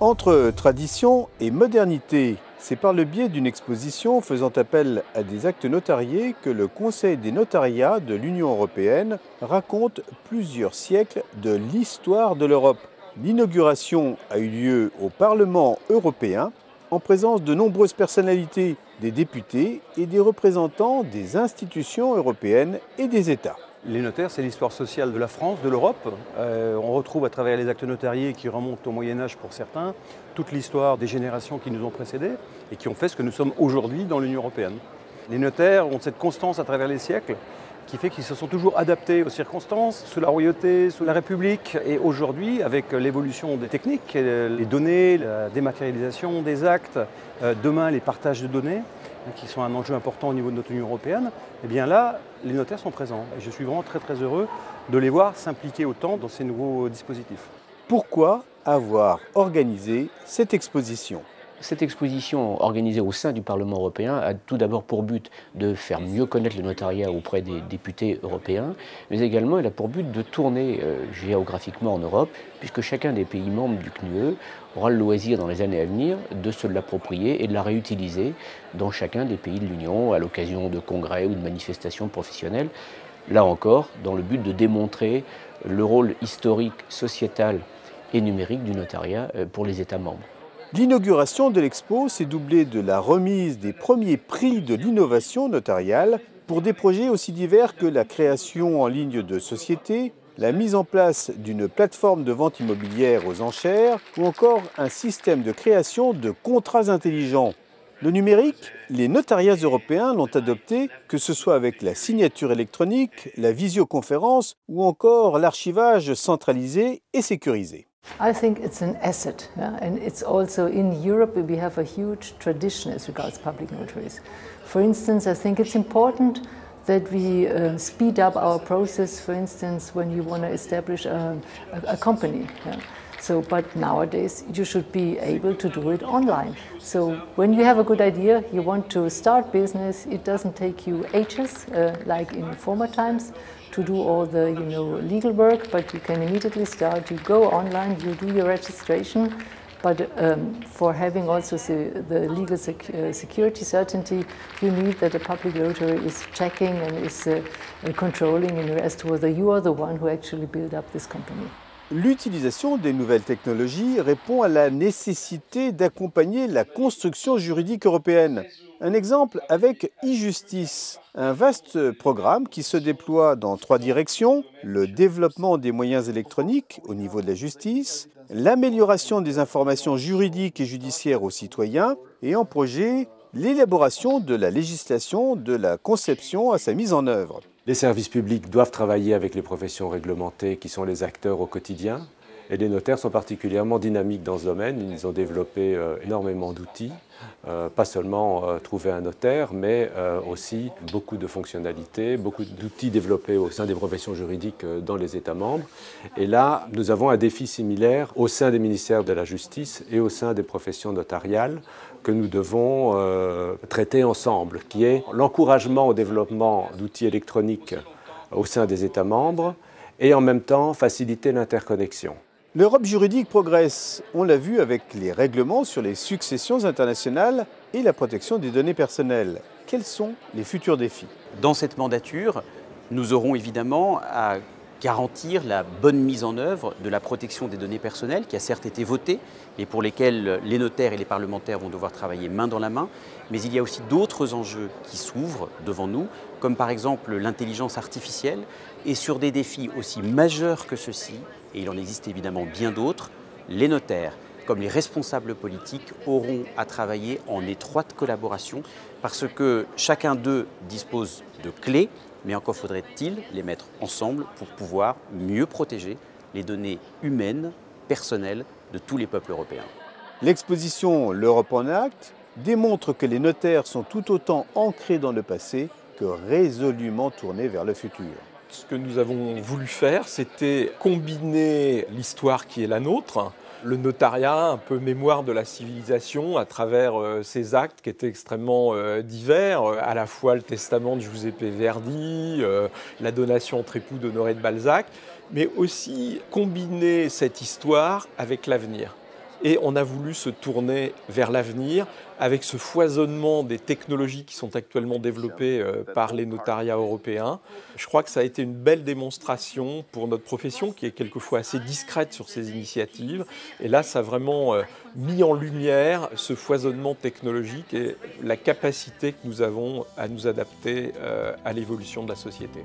Entre tradition et modernité, c'est par le biais d'une exposition faisant appel à des actes notariés que le Conseil des notariats de l'Union européenne raconte plusieurs siècles de l'histoire de l'Europe. L'inauguration a eu lieu au Parlement européen en présence de nombreuses personnalités, des députés et des représentants des institutions européennes et des États. Les notaires, c'est l'histoire sociale de la France, de l'Europe. On retrouve à travers les actes notariés qui remontent au Moyen-Âge pour certains, toute l'histoire des générations qui nous ont précédés et qui ont fait ce que nous sommes aujourd'hui dans l'Union européenne. Les notaires ont cette constance à travers les siècles qui fait qu'ils se sont toujours adaptés aux circonstances, sous la royauté, sous la République. Et aujourd'hui, avec l'évolution des techniques, les données, la dématérialisation des actes, demain les partages de données, qui sont un enjeu important au niveau de notre Union européenne, eh bien là, les notaires sont présents. Et je suis vraiment très très heureux de les voir s'impliquer autant dans ces nouveaux dispositifs. Pourquoi avoir organisé cette exposition ? Cette exposition organisée au sein du Parlement européen a tout d'abord pour but de faire mieux connaître le notariat auprès des députés européens, mais également elle a pour but de tourner géographiquement en Europe, puisque chacun des pays membres du CNUE aura le loisir dans les années à venir de se l'approprier et de la réutiliser dans chacun des pays de l'Union à l'occasion de congrès ou de manifestations professionnelles. Là encore, dans le but de démontrer le rôle historique, sociétal et numérique du notariat pour les États membres. L'inauguration de l'expo s'est doublée de la remise des premiers prix de l'innovation notariale pour des projets aussi divers que la création en ligne de sociétés, la mise en place d'une plateforme de vente immobilière aux enchères ou encore un système de création de contrats intelligents. Le numérique, les notariats européens l'ont adopté, que ce soit avec la signature électronique, la visioconférence ou encore l'archivage centralisé et sécurisé. I think it's an asset, yeah? And it's also in Europe we have a huge tradition as regards public notaries. For instance, I think it's important that we speed up our process, for instance, when you want to establish a company. Yeah? But nowadays you should be able to do it online. So when you have a good idea, you want to start business, it doesn't take you ages like in former times to do all the legal work, but you can immediately start. You go online, you do your registration, but for having also the legal security certainty, you need that a public notary is checking and is controlling as to whether you are the one who actually built up this company. L'utilisation des nouvelles technologies répond à la nécessité d'accompagner la construction juridique européenne. Un exemple avec e-justice, un vaste programme qui se déploie dans 3 directions: le développement des moyens électroniques au niveau de la justice, l'amélioration des informations juridiques et judiciaires aux citoyens et en projet l'élaboration de la législation de la conception à sa mise en œuvre. Les services publics doivent travailler avec les professions réglementées qui sont les acteurs au quotidien. Et les notaires sont particulièrement dynamiques dans ce domaine. Ils ont développé énormément d'outils, pas seulement trouver un notaire, mais aussi beaucoup de fonctionnalités, beaucoup d'outils développés au sein des professions juridiques dans les États membres. Et là, nous avons un défi similaire au sein des ministères de la Justice et au sein des professions notariales que nous devons traiter ensemble, qui est l'encouragement au développement d'outils électroniques au sein des États membres et en même temps faciliter l'interconnexion. L'Europe juridique progresse, on l'a vu avec les règlements sur les successions internationales et la protection des données personnelles. Quels sont les futurs défis ? Dans cette mandature, nous aurons évidemment à garantir la bonne mise en œuvre de la protection des données personnelles qui a certes été votée et pour lesquelles les notaires et les parlementaires vont devoir travailler main dans la main, mais il y a aussi d'autres enjeux qui s'ouvrent devant nous, comme par exemple l'intelligence artificielle, et sur des défis aussi majeurs que ceux-ci, et il en existe évidemment bien d'autres, les notaires, comme les responsables politiques, auront à travailler en étroite collaboration parce que chacun d'eux dispose de clés, mais encore faudrait-il les mettre ensemble pour pouvoir mieux protéger les données humaines, personnelles de tous les peuples européens. L'exposition L'Europe en actes démontre que les notaires sont tout autant ancrés dans le passé que résolument tournés vers le futur. Ce que nous avons voulu faire, c'était combiner l'histoire qui est la nôtre, le notariat, un peu mémoire de la civilisation à travers ces actes qui étaient extrêmement divers, à la fois le testament de Giuseppe Verdi, la donation entre époux d'Honoré de Balzac, mais aussi combiner cette histoire avec l'avenir. et on a voulu se tourner vers l'avenir avec ce foisonnement des technologies qui sont actuellement développées par les notariats européens. Je crois que ça a été une belle démonstration pour notre profession qui est quelquefois assez discrète sur ces initiatives. Et là, ça a vraiment mis en lumière ce foisonnement technologique et la capacité que nous avons à nous adapter à l'évolution de la société.